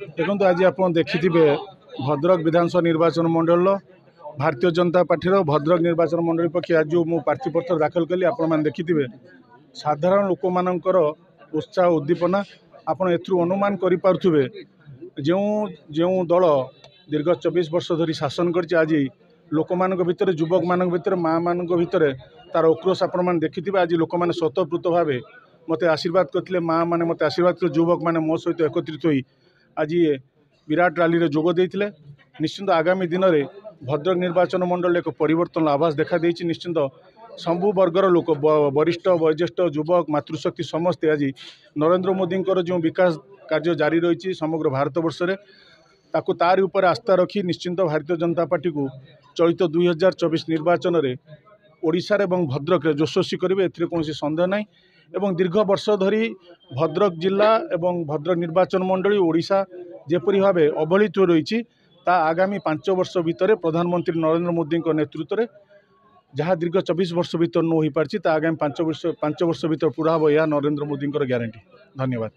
देखो आज आप देखि भद्रक विधानसभा निर्वाचन मंडल भारतीय जनता पार्टी भद्रक निर्वाचन मंडल पक्ष आज जो प्रार्थीपत्र दाखल कली आपण देखिथे साधारण लोक मानकर उत्साह उद्दीपना आपण अनुमान करें जो जो दल दीर्घ 24 वर्ष धरी शासन कर आज लोक मान भितर युवक मान भितर माँ मान भितर तार आक्रोश आपण देखिथे आज लोक मैंने स्वतःपूत भाव मत आशीर्वाद करते माँ मैंने मत आशीर्वाद कर युवक मैंने मो सहित एकत्रित होई आज विराट रैली रे जोग देइथिले। निश्चिंत आगामी दिन में भद्रक निर्वाचन मंडल एक परिवर्तन आभास देखा देइछि। निश्चिंत सबु वर्गर लोक वरिष्ठ वयोज्येष्ठ युवक मातृशक्ति समस्ते आज नरेंद्र मोदी जो विकास कार्य जारी रही समग्र भारत वर्ष में ताकू तारी उपर आस्था रखी निश्चिंत भारतीय जनता पार्टी को चलित 2024 निर्वाचन में ओडिशा एवं भद्रक यशस्वी करेंगे एथिरे कौन सन्देह ना। एवं दीर्घ वर्ष धरी भद्रक जिला एवं भद्रक निर्वाचन मंडली ओडिशा जेपरी भाव अवहेलित रही आगामी 5 वर्ष भितर प्रधानमंत्री नरेंद्र मोदी नेतृत्व में जहाँ दीर्घ 24 वर्ष भर न हो पारि आगामी 5 वर्ष भर पूरा हम यह नरेंद्र मोदी ग्यारंटी। धन्यवाद।